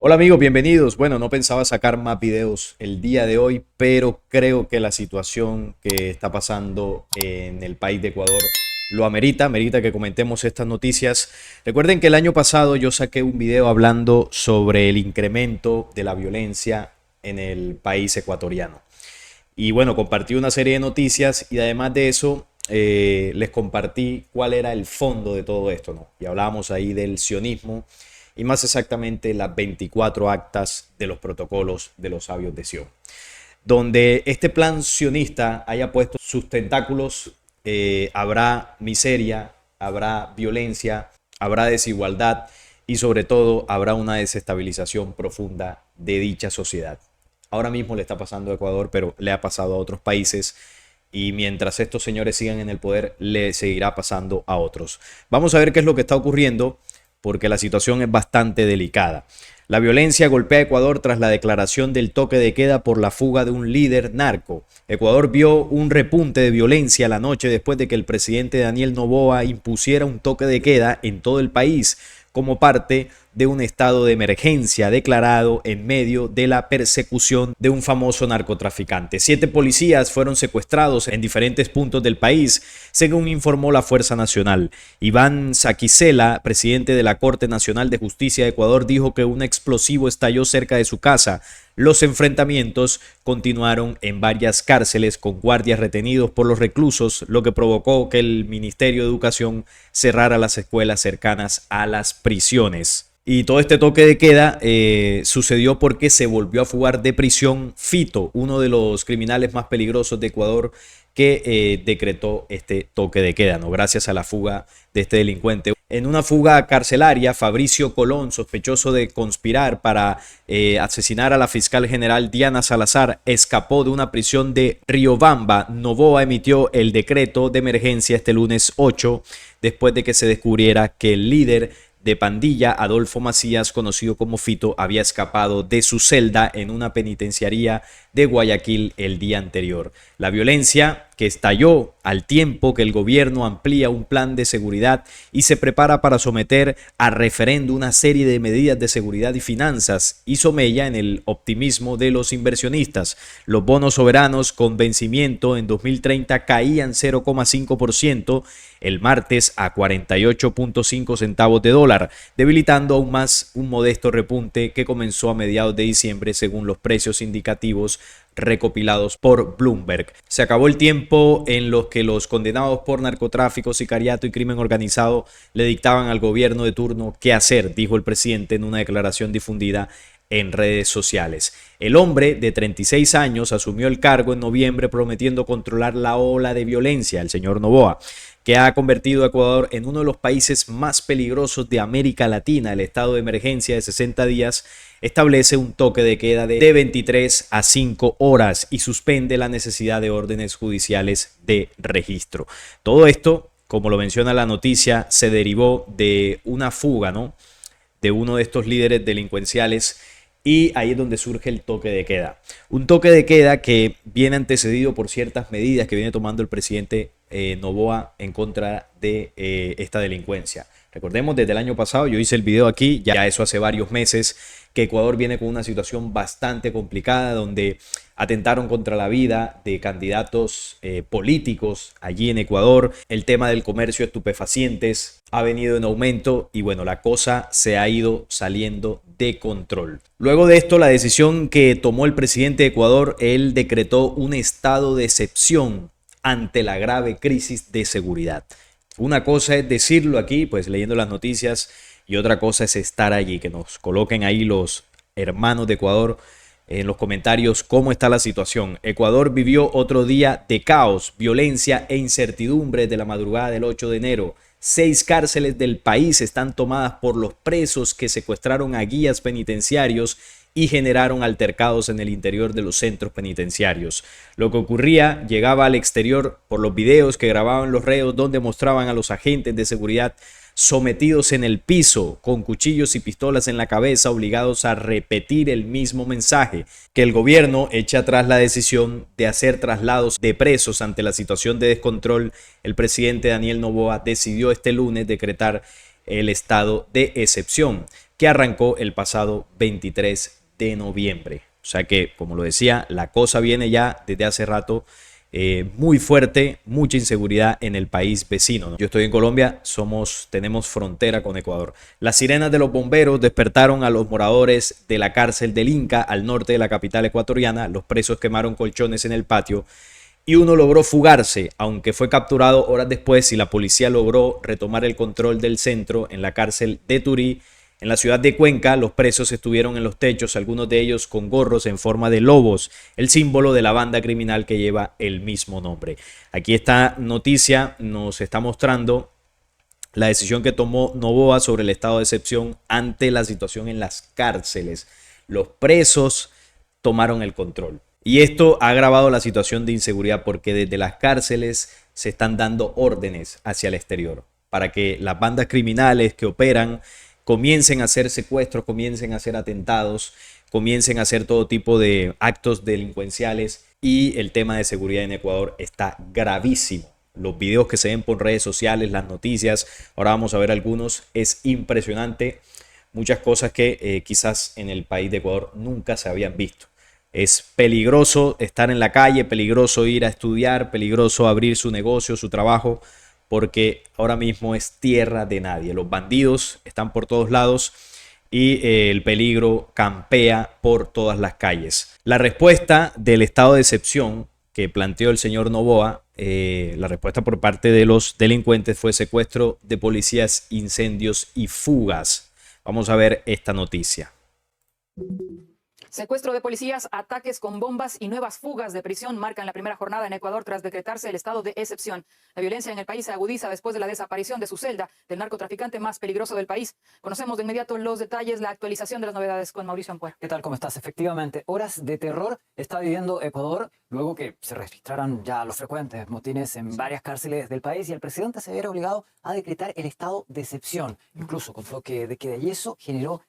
Hola amigos, bienvenidos. Bueno, no pensaba sacar más videos el día de hoy, pero creo que la situación que está pasando en el país de Ecuador lo amerita que comentemos estas noticias. Recuerden que el año pasado yo saqué un video hablando sobre el incremento de la violencia en el país ecuatoriano. Y bueno, compartí una serie de noticias y además de eso les compartí cuál era el fondo de todo esto, ¿no? Y hablábamos ahí del sionismo y más exactamente las 24 actas de los protocolos de los sabios de Sion. Donde este plan sionista haya puesto sus tentáculos, habrá miseria, habrá violencia, habrá desigualdad y sobre todo habrá una desestabilización profunda de dicha sociedad. Ahora mismo le está pasando a Ecuador, pero le ha pasado a otros países y mientras estos señores sigan en el poder, le seguirá pasando a otros. Vamos a ver qué es lo que está ocurriendo porque la situación es bastante delicada. La violencia golpea a Ecuador tras la declaración del toque de queda por la fuga de un líder narco. Ecuador vio un repunte de violencia la noche después de que el presidente Daniel Noboa impusiera un toque de queda en todo el país como parte de un estado de emergencia declarado en medio de la persecución de un famoso narcotraficante. 7 policías fueron secuestrados en diferentes puntos del país, según informó la Fuerza Nacional. Iván Saquicela, presidente de la Corte Nacional de Justicia de Ecuador, dijo que un explosivo estalló cerca de su casa. Los enfrentamientos continuaron en varias cárceles con guardias retenidos por los reclusos, lo que provocó que el Ministerio de Educación cerrara las escuelas cercanas a las prisiones. Y todo este toque de queda sucedió porque se volvió a fugar de prisión Fito, uno de los criminales más peligrosos de Ecuador, que decretó este toque de queda, ¿no? Gracias a la fuga de este delincuente. En una fuga carcelaria, Fabricio Colón, sospechoso de conspirar para asesinar a la fiscal general Diana Salazar, escapó de una prisión de Riobamba. Noboa emitió el decreto de emergencia este lunes 8, después de que se descubriera que el líder de pandilla, Adolfo Macías, conocido como Fito, había escapado de su celda en una penitenciaría de Guayaquil el día anterior. La violencia que estalló al tiempo que el gobierno amplía un plan de seguridad y se prepara para someter a referendo una serie de medidas de seguridad y finanzas, hizo mella en el optimismo de los inversionistas. Los bonos soberanos con vencimiento en 2030 caían 0,5% el martes a 48.5 centavos de dólar, debilitando aún más un modesto repunte que comenzó a mediados de diciembre según los precios indicativos recopilados por Bloomberg. Se acabó el tiempo en los que los condenados por narcotráfico, sicariato y crimen organizado le dictaban al gobierno de turno qué hacer, dijo el presidente en una declaración difundida en redes sociales. El hombre de 36 años asumió el cargo en noviembre prometiendo controlar la ola de violencia, el señor Noboa, que ha convertido a Ecuador en uno de los países más peligrosos de América Latina. El estado de emergencia de 60 días establece un toque de queda de 23 a 5 horas y suspende la necesidad de órdenes judiciales de registro. Todo esto, como lo menciona la noticia, se derivó de una fuga, ¿no?, de uno de estos líderes delincuenciales. Y ahí es donde surge el toque de queda. Un toque de queda que viene antecedido por ciertas medidas que viene tomando el presidente Noboa en contra de esta delincuencia. Recordemos, desde el año pasado, yo hice el video aquí, ya eso hace varios meses, que Ecuador viene con una situación bastante complicada donde atentaron contra la vida de candidatos políticos allí en Ecuador. El tema del comercio de estupefacientes ha venido en aumento y bueno, la cosa se ha ido saliendo de control. Luego de esto, la decisión que tomó el presidente de Ecuador, él decretó un estado de excepción ante la grave crisis de seguridad. Una cosa es decirlo aquí, pues leyendo las noticias, y otra cosa es estar allí, que nos coloquen ahí los hermanos de Ecuador en los comentarios cómo está la situación. Ecuador vivió otro día de caos, violencia e incertidumbre de la madrugada del 8 de enero. 6 cárceles del país están tomadas por los presos que secuestraron a guías penitenciarios y generaron altercados en el interior de los centros penitenciarios. Lo que ocurría llegaba al exterior por los videos que grababan los reos, donde mostraban a los agentes de seguridad sometidos en el piso con cuchillos y pistolas en la cabeza, obligados a repetir el mismo mensaje: que el gobierno eche atrás la decisión de hacer traslados de presos. Ante la situación de descontrol, el presidente Daniel Noboa decidió este lunes decretar el estado de excepción. que arrancó el pasado 23 de noviembre. O sea que, como lo decía, la cosa viene ya desde hace rato muy fuerte, mucha inseguridad en el país vecino, ¿no? Yo estoy en Colombia, tenemos frontera con Ecuador. Las sirenas de los bomberos despertaron a los moradores de la cárcel del Inca, al norte de la capital ecuatoriana. Los presos quemaron colchones en el patio y uno logró fugarse, aunque fue capturado horas después y la policía logró retomar el control del centro en la cárcel de Turí. En la ciudad de Cuenca, los presos estuvieron en los techos, algunos de ellos con gorros en forma de lobos, el símbolo de la banda criminal que lleva el mismo nombre. Aquí esta noticia nos está mostrando la decisión que tomó Noboa sobre el estado de excepción ante la situación en las cárceles. Los presos tomaron el control. Y esto ha agravado la situación de inseguridad porque desde las cárceles se están dando órdenes hacia el exterior para que las bandas criminales que operan comiencen a hacer secuestros, comiencen a hacer atentados, comiencen a hacer todo tipo de actos delincuenciales, y el tema de seguridad en Ecuador está gravísimo. Los videos que se ven por redes sociales, las noticias, ahora vamos a ver algunos, es impresionante. Muchas cosas que quizás en el país de Ecuador nunca se habían visto. Es peligroso estar en la calle, peligroso ir a estudiar, peligroso abrir su negocio, su trabajo, porque ahora mismo es tierra de nadie. Los bandidos están por todos lados y el peligro campea por todas las calles. La respuesta del estado de excepción que planteó el señor Noboa, la respuesta por parte de los delincuentes fue secuestro de policías, incendios y fugas. Vamos a ver esta noticia. Secuestro de policías, ataques con bombas y nuevas fugas de prisión marcan la primera jornada en Ecuador tras decretarse el estado de excepción. La violencia en el país se agudiza después de la desaparición de su celda, del narcotraficante más peligroso del país. Conocemos de inmediato los detalles, la actualización de las novedades con Mauricio Ampuero. ¿Qué tal? ¿Cómo estás? Efectivamente, horas de terror está viviendo Ecuador luego que se registraran ya los frecuentes motines en varias cárceles del país y el presidente se viera obligado a decretar el estado de excepción, incluso con toque de queda, y eso generó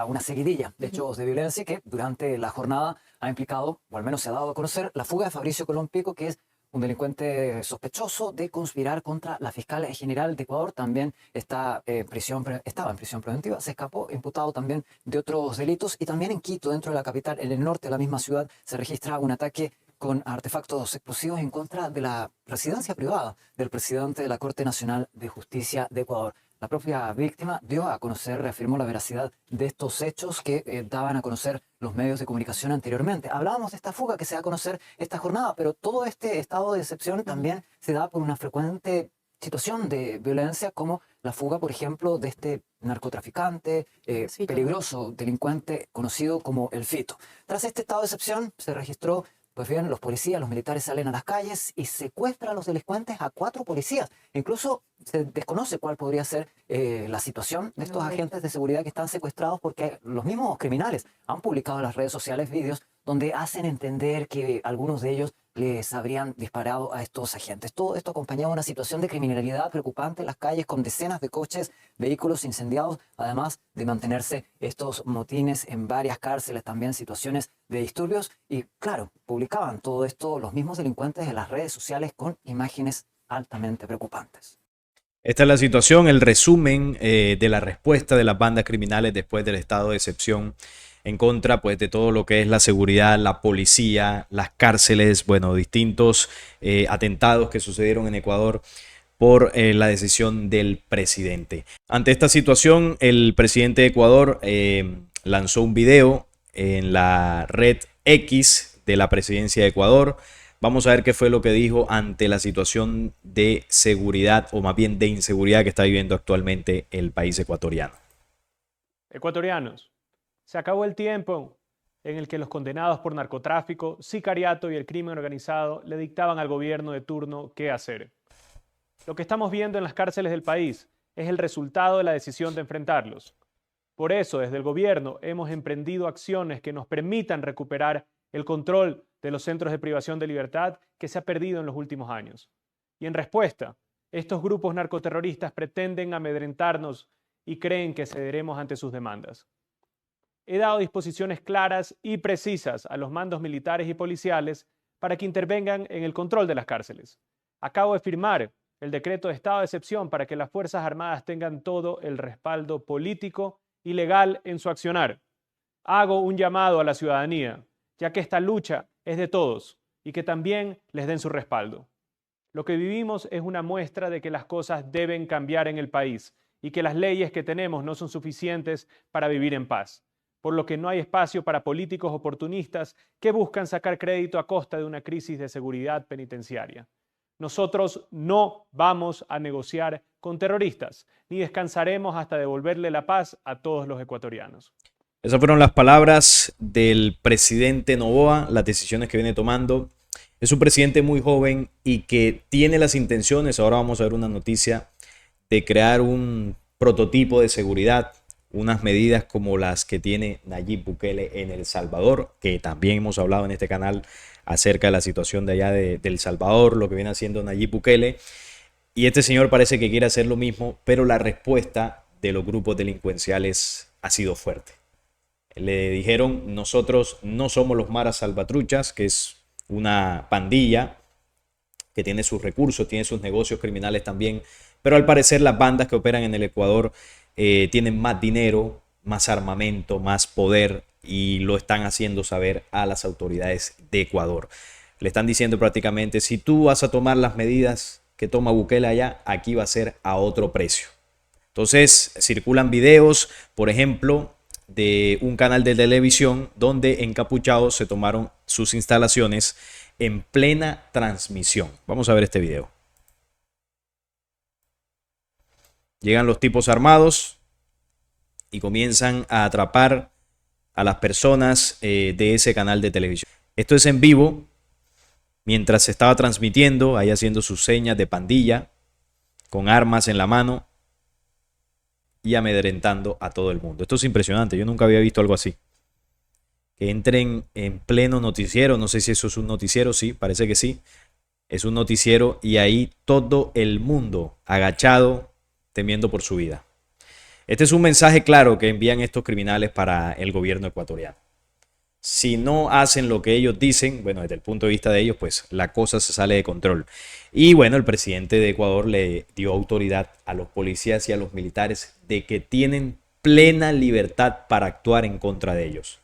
una seguidilla de hechos de violencia que durante la jornada ha implicado, o al menos se ha dado a conocer, la fuga de Fabricio Colón Pico, que es un delincuente sospechoso de conspirar contra la fiscal general de Ecuador. También estaba en prisión preventiva, se escapó, imputado también de otros delitos. Y también en Quito, dentro de la capital, en el norte de la misma ciudad, se registra un ataque con artefactos explosivos en contra de la residencia privada del presidente de la Corte Nacional de Justicia de Ecuador. La propia víctima dio a conocer, reafirmó la veracidad de estos hechos que daban a conocer los medios de comunicación anteriormente. Hablábamos de esta fuga que se da a conocer esta jornada, pero todo este estado de excepción también se da por una frecuente situación de violencia, como la fuga, por ejemplo, de este narcotraficante, peligroso delincuente conocido como el Fito. Tras este estado de excepción se registró. Pues bien, los policías, los militares salen a las calles y secuestran a los delincuentes, a 4 policías. Incluso se desconoce cuál podría ser la situación de estos agentes de seguridad que están secuestrados, porque los mismos criminales han publicado en las redes sociales vídeos donde hacen entender que algunos de ellos les habrían disparado a estos agentes. Todo esto acompañado de una situación de criminalidad preocupante en las calles, con decenas de coches, vehículos incendiados, además de mantenerse estos motines en varias cárceles, también situaciones de disturbios. Y claro, publicaban todo esto los mismos delincuentes en las redes sociales con imágenes altamente preocupantes. Esta es la situación, el resumen de la respuesta de las bandas criminales después del estado de excepción en contra, pues, de todo lo que es la seguridad, la policía, las cárceles, bueno, distintos atentados que sucedieron en Ecuador por la decisión del presidente. Ante esta situación, el presidente de Ecuador lanzó un video en la red X de la presidencia de Ecuador. Vamos a ver qué fue lo que dijo ante la situación de seguridad, o más bien de inseguridad, que está viviendo actualmente el país ecuatoriano. Ecuatorianos, se acabó el tiempo en el que los condenados por narcotráfico, sicariato y el crimen organizado le dictaban al gobierno de turno qué hacer. Lo que estamos viendo en las cárceles del país es el resultado de la decisión de enfrentarlos. Por eso, desde el gobierno hemos emprendido acciones que nos permitan recuperar el control de los centros de privación de libertad que se ha perdido en los últimos años. Y en respuesta, estos grupos narcoterroristas pretenden amedrentarnos y creen que cederemos ante sus demandas. He dado disposiciones claras y precisas a los mandos militares y policiales para que intervengan en el control de las cárceles. Acabo de firmar el decreto de estado de excepción para que las Fuerzas Armadas tengan todo el respaldo político y legal en su accionar. Hago un llamado a la ciudadanía, ya que esta lucha es de todos y que también les den su respaldo. Lo que vivimos es una muestra de que las cosas deben cambiar en el país y que las leyes que tenemos no son suficientes para vivir en paz, por lo que no hay espacio para políticos oportunistas que buscan sacar crédito a costa de una crisis de seguridad penitenciaria. Nosotros no vamos a negociar con terroristas, ni descansaremos hasta devolverle la paz a todos los ecuatorianos. Esas fueron las palabras del presidente Noboa, las decisiones que viene tomando. Es un presidente muy joven y que tiene las intenciones, ahora vamos a ver una noticia, de crear un prototipo de seguridad, unas medidas como las que tiene Nayib Bukele en El Salvador, que también hemos hablado en este canal acerca de la situación de allá de El Salvador, lo que viene haciendo Nayib Bukele. Y este señor parece que quiere hacer lo mismo, pero la respuesta de los grupos delincuenciales ha sido fuerte. Le dijeron, nosotros no somos los Maras Salvatruchas, que es una pandilla que tiene sus recursos, tiene sus negocios criminales también, pero al parecer las bandas que operan en el Ecuador tienen más dinero, más armamento, más poder y lo están haciendo saber a las autoridades de Ecuador. Le están diciendo prácticamente, si tú vas a tomar las medidas que toma Bukele allá, aquí va a ser a otro precio. Entonces circulan videos, por ejemplo, de un canal de televisión donde encapuchados se tomaron sus instalaciones en plena transmisión. Vamos a ver este video. Llegan los tipos armados y comienzan a atrapar a las personas de ese canal de televisión. Esto es en vivo, mientras se estaba transmitiendo, ahí haciendo sus señas de pandilla, con armas en la mano y amedrentando a todo el mundo. Esto es impresionante, yo nunca había visto algo así. Que entren en pleno noticiero, no sé si eso es un noticiero, sí, parece que sí. Es un noticiero y ahí todo el mundo agachado, temiendo por su vida. Este es un mensaje claro que envían estos criminales para el gobierno ecuatoriano. Si no hacen lo que ellos dicen, bueno, desde el punto de vista de ellos, pues la cosa se sale de control. Y bueno, el presidente de Ecuador le dio autoridad a los policías y a los militares de que tienen plena libertad para actuar en contra de ellos.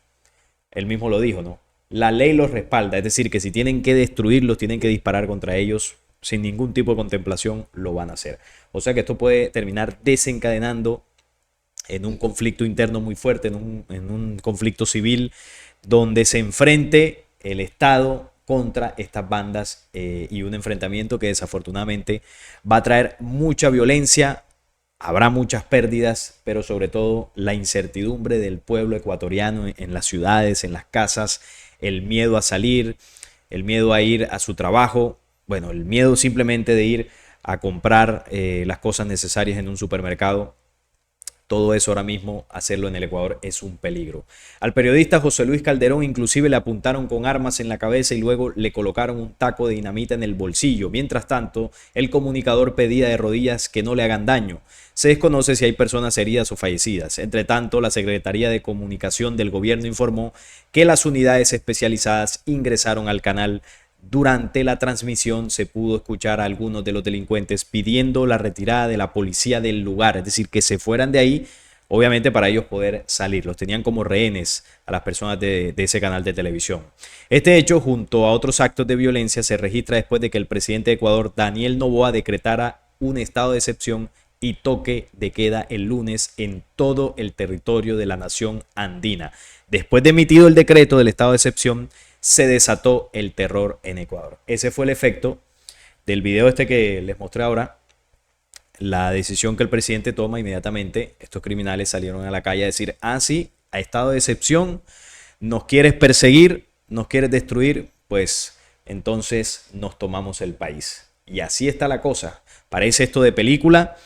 Él mismo lo dijo, ¿no? La ley los respalda, es decir, que si tienen que destruirlos, tienen que disparar contra ellos, sin ningún tipo de contemplación, lo van a hacer. O sea que esto puede terminar desencadenando en un conflicto interno muy fuerte, en un conflicto civil, donde se enfrente el Estado contra estas bandas y un enfrentamiento que desafortunadamente va a traer mucha violencia, habrá muchas pérdidas, pero sobre todo la incertidumbre del pueblo ecuatoriano en las ciudades, en las casas, el miedo a salir, el miedo a ir a su trabajo, bueno, el miedo simplemente de ir a comprar las cosas necesarias en un supermercado. Todo eso ahora mismo, hacerlo en el Ecuador es un peligro. Al periodista José Luis Calderón inclusive le apuntaron con armas en la cabeza y luego le colocaron un taco de dinamita en el bolsillo. Mientras tanto, el comunicador pedía de rodillas que no le hagan daño. Se desconoce si hay personas heridas o fallecidas. Entre tanto, la Secretaría de Comunicación del gobierno informó que las unidades especializadas ingresaron al canal. Durante la transmisión se pudo escuchar a algunos de los delincuentes pidiendo la retirada de la policía del lugar, es decir, que se fueran de ahí, obviamente para ellos poder salir. Los tenían como rehenes a las personas de ese canal de televisión. Este hecho, junto a otros actos de violencia, se registra después de que el presidente de Ecuador, Daniel Noboa, decretara un estado de excepción y toque de queda el lunes en todo el territorio de la nación andina. Después de emitido el decreto del estado de excepción, se desató el terror en Ecuador. Ese fue el efecto del video este que les mostré ahora. La decisión que el presidente toma inmediatamente, estos criminales salieron a la calle a decir, sí, a estado de excepción, nos quieres perseguir, nos quieres destruir, pues entonces nos tomamos el país. Y así está la cosa. Parece esto de película,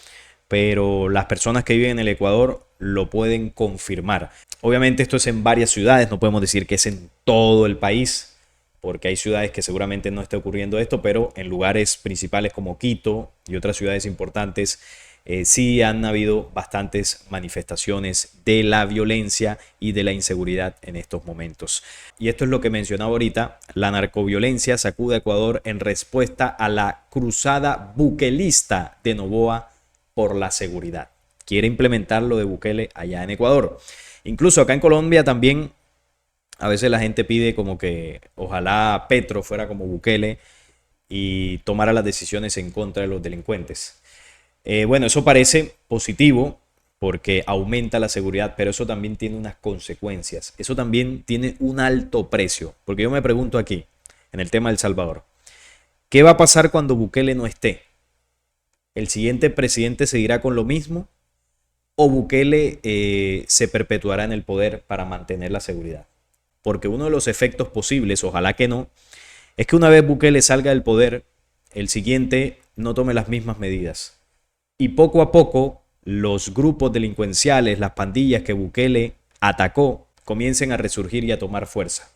pero las personas que viven en el Ecuador lo pueden confirmar. Obviamente esto es en varias ciudades, no podemos decir que es en todo el país, porque hay ciudades que seguramente no esté ocurriendo esto, pero en lugares principales como Quito y otras ciudades importantes sí han habido bastantes manifestaciones de la violencia y de la inseguridad en estos momentos. Y esto es lo que mencionaba ahorita, la narcoviolencia sacude a Ecuador en respuesta a la cruzada buquelista de Noboa por la seguridad. quiere implementar lo de Bukele allá en Ecuador. Incluso acá en Colombia también a veces la gente pide como que ojalá Petro fuera como Bukele y tomara las decisiones en contra de los delincuentes. Bueno, eso parece positivo porque aumenta la seguridad, pero eso también tiene unas consecuencias. Eso también tiene un alto precio. Porque yo me pregunto aquí, en el tema de El Salvador, ¿qué va a pasar cuando Bukele no esté? ¿El siguiente presidente seguirá con lo mismo? ¿O Bukele se perpetuará en el poder para mantener la seguridad? Porque uno de los efectos posibles, ojalá que no, es que una vez Bukele salga del poder, el siguiente no tome las mismas medidas. Y poco a poco, los grupos delincuenciales, las pandillas que Bukele atacó, comiencen a resurgir y a tomar fuerza.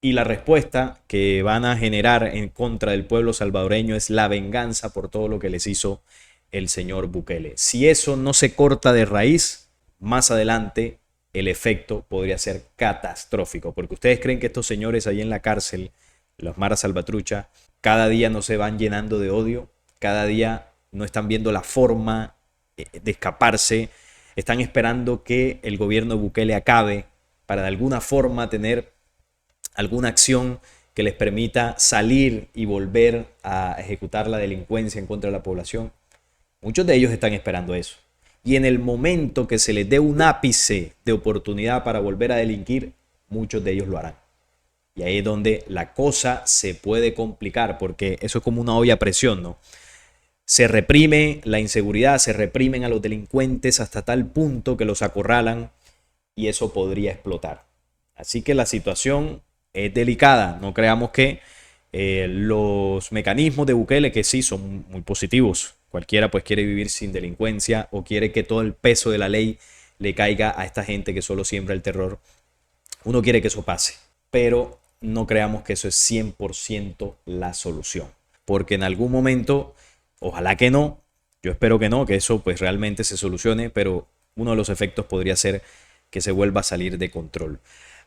Y la respuesta que van a generar en contra del pueblo salvadoreño es la venganza por todo lo que les hizo el señor Bukele. Si eso no se corta de raíz, más adelante el efecto podría ser catastrófico. Porque ustedes creen que estos señores ahí en la cárcel, los Mara Salvatrucha, cada día no se van llenando de odio, cada día no están viendo la forma de escaparse, están esperando que el gobierno de Bukele acabe para de alguna forma tener alguna acción que les permita salir y volver a ejecutar la delincuencia en contra de la población. Muchos de ellos están esperando eso. Y en el momento que se les dé un ápice de oportunidad para volver a delinquir, muchos de ellos lo harán. Y ahí es donde la cosa se puede complicar, porque eso es como una olla a presión, ¿no? Se reprime la inseguridad, se reprimen a los delincuentes hasta tal punto que los acorralan y eso podría explotar. Así que la situación es delicada. No creamos que los mecanismos de Bukele, que sí son muy positivos, cualquiera pues quiere vivir sin delincuencia o quiere que todo el peso de la ley le caiga a esta gente que solo siembra el terror. Uno quiere que eso pase, pero no creamos que eso es 100% la solución, porque en algún momento, ojalá que no, yo espero que no, que eso pues realmente se solucione, pero uno de los efectos podría ser que se vuelva a salir de control.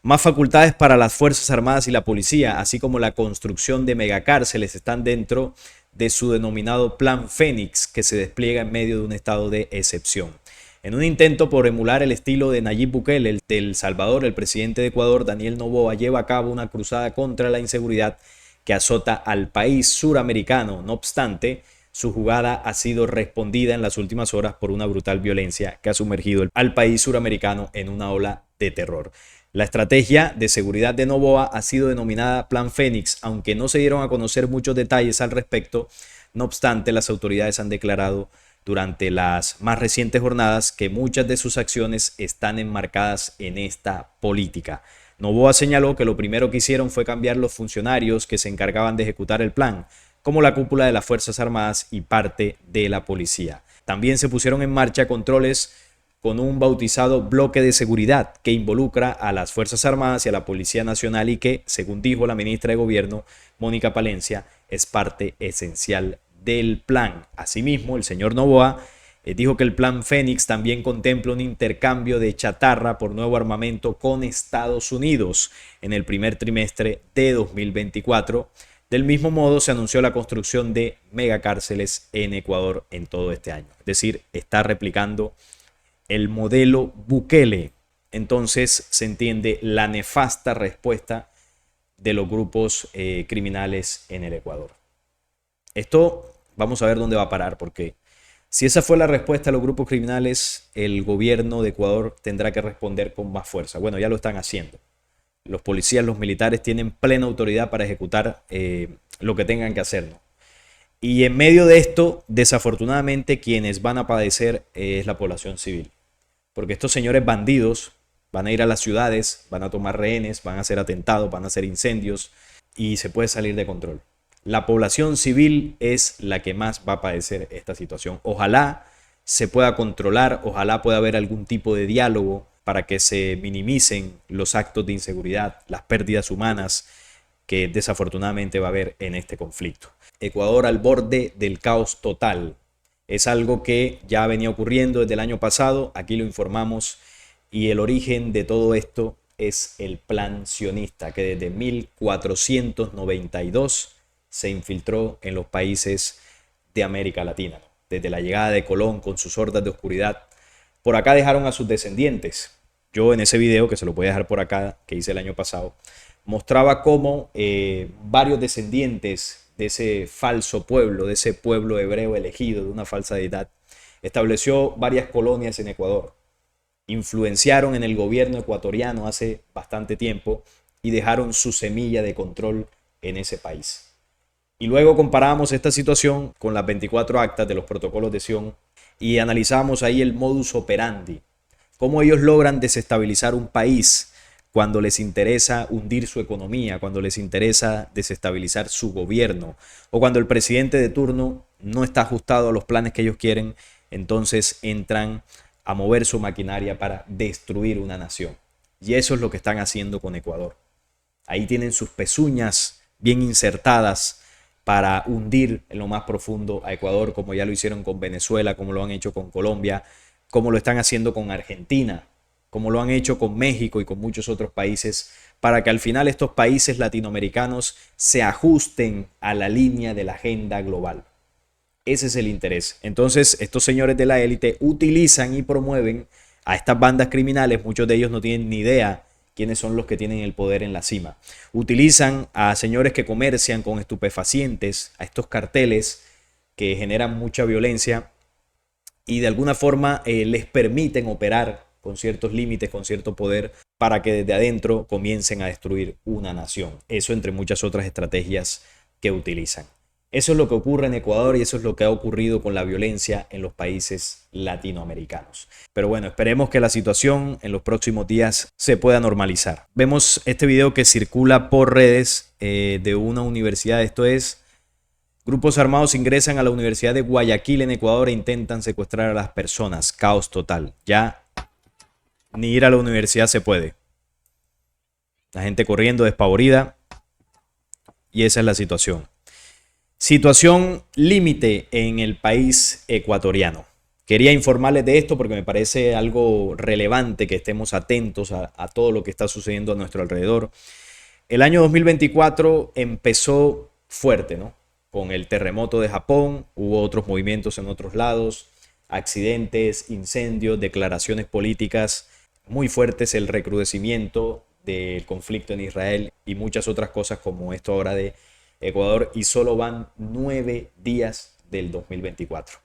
Más facultades para las Fuerzas Armadas y la Policía, así como la construcción de megacárceles, están dentro de su denominado Plan Fénix, que se despliega en medio de un estado de excepción. En un intento por emular el estilo de Nayib Bukele, el de El Salvador, el presidente de Ecuador, Daniel Noboa, lleva a cabo una cruzada contra la inseguridad que azota al país suramericano. No obstante, su jugada ha sido respondida en las últimas horas por una brutal violencia que ha sumergido al país suramericano en una ola de terror. La estrategia de seguridad de Noboa ha sido denominada Plan Fénix, aunque no se dieron a conocer muchos detalles al respecto. No obstante, las autoridades han declarado durante las más recientes jornadas que muchas de sus acciones están enmarcadas en esta política. Noboa señaló que lo primero que hicieron fue cambiar los funcionarios que se encargaban de ejecutar el plan, como la cúpula de las Fuerzas Armadas y parte de la policía. También se pusieron en marcha controles con un bautizado bloque de seguridad que involucra a las Fuerzas Armadas y a la Policía Nacional y que, según dijo la ministra de Gobierno, Mónica Palencia, es parte esencial del plan. Asimismo, el señor Noboa dijo que el Plan Fénix también contempla un intercambio de chatarra por nuevo armamento con Estados Unidos en el primer trimestre de 2024. Del mismo modo, se anunció la construcción de megacárceles en Ecuador en todo este año. Es decir, está replicando el modelo Bukele. Entonces se entiende la nefasta respuesta de los grupos criminales en el Ecuador. Esto vamos a ver dónde va a parar, porque si esa fue la respuesta a los grupos criminales, el gobierno de Ecuador tendrá que responder con más fuerza. Bueno, ya lo están haciendo. Los policías, los militares tienen plena autoridad para ejecutar lo que tengan que hacer, ¿no? Y en medio de esto, desafortunadamente, quienes van a padecer es la población civil. Porque estos señores bandidos van a ir a las ciudades, van a tomar rehenes, van a hacer atentados, van a hacer incendios y se puede salir de control. La población civil es la que más va a padecer esta situación. Ojalá se pueda controlar, ojalá pueda haber algún tipo de diálogo para que se minimicen los actos de inseguridad, las pérdidas humanas que desafortunadamente va a haber en este conflicto. Ecuador al borde del caos total. Es algo que ya venía ocurriendo desde el año pasado, aquí lo informamos, y el origen de todo esto es el plan sionista, que desde 1492 se infiltró en los países de América Latina. desde la llegada de Colón con sus hordas de oscuridad, por acá dejaron a sus descendientes. Yo en ese video, que se lo voy a dejar por acá, que hice el año pasado, mostraba cómo varios descendientes de ese falso pueblo, de ese pueblo hebreo elegido de una falsa deidad, estableció varias colonias en Ecuador. Influenciaron en el gobierno ecuatoriano hace bastante tiempo y dejaron su semilla de control en ese país. Y luego comparamos esta situación con las 24 actas de los protocolos de Sion y analizamos ahí el modus operandi, cómo ellos logran desestabilizar un país cuando les interesa hundir su economía, cuando les interesa desestabilizar su gobierno o cuando el presidente de turno no está ajustado a los planes que ellos quieren, entonces entran a mover su maquinaria para destruir una nación. Y eso es lo que están haciendo con Ecuador. Ahí tienen sus pezuñas bien insertadas para hundir en lo más profundo a Ecuador, como ya lo hicieron con Venezuela, como lo han hecho con Colombia, como lo están haciendo con Argentina, como lo han hecho con México y con muchos otros países, para que al final estos países latinoamericanos se ajusten a la línea de la agenda global. Ese es el interés. Entonces, estos señores de la élite utilizan y promueven a estas bandas criminales. Muchos de ellos no tienen ni idea quiénes son los que tienen el poder en la cima. Utilizan a señores que comercian con estupefacientes, a estos carteles que generan mucha violencia y de alguna forma les permiten operar con ciertos límites, con cierto poder, para que desde adentro comiencen a destruir una nación. Eso entre muchas otras estrategias que utilizan. Eso es lo que ocurre en Ecuador y eso es lo que ha ocurrido con la violencia en los países latinoamericanos. Pero bueno, esperemos que la situación en los próximos días se pueda normalizar. Vemos este video que circula por redes de una universidad. Esto es: grupos armados ingresan a la Universidad de Guayaquil en Ecuador e intentan secuestrar a las personas. Caos total. Ya ni ir a la universidad se puede. La gente corriendo despavorida. Y esa es la situación. Situación límite en el país ecuatoriano. Quería informarles de esto porque me parece algo relevante que estemos atentos a todo lo que está sucediendo a nuestro alrededor. El año 2024 empezó fuerte, ¿no? Con el terremoto de Japón, hubo otros movimientos en otros lados, accidentes, incendios, declaraciones políticas muy fuertes, el recrudecimiento del conflicto en Israel y muchas otras cosas como esto ahora de Ecuador, y solo van 9 días del 2024.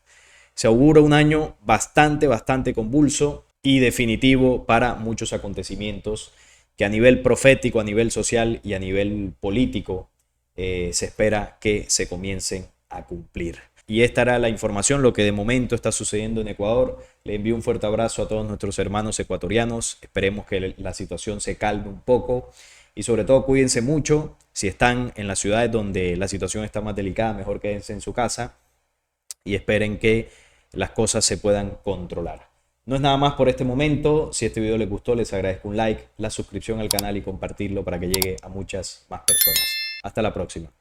Se augura un año bastante convulso y definitivo para muchos acontecimientos que a nivel profético, a nivel social y a nivel político se espera que se comiencen a cumplir. Y esta era la información, lo que de momento está sucediendo en Ecuador. Le envío un fuerte abrazo a todos nuestros hermanos ecuatorianos. Esperemos que la situación se calme un poco y sobre todo cuídense mucho. Si están en las ciudades donde la situación está más delicada, mejor quédense en su casa y esperen que las cosas se puedan controlar. No es nada más por este momento. Si este video les gustó, les agradezco un like, la suscripción al canal y compartirlo para que llegue a muchas más personas. Hasta la próxima.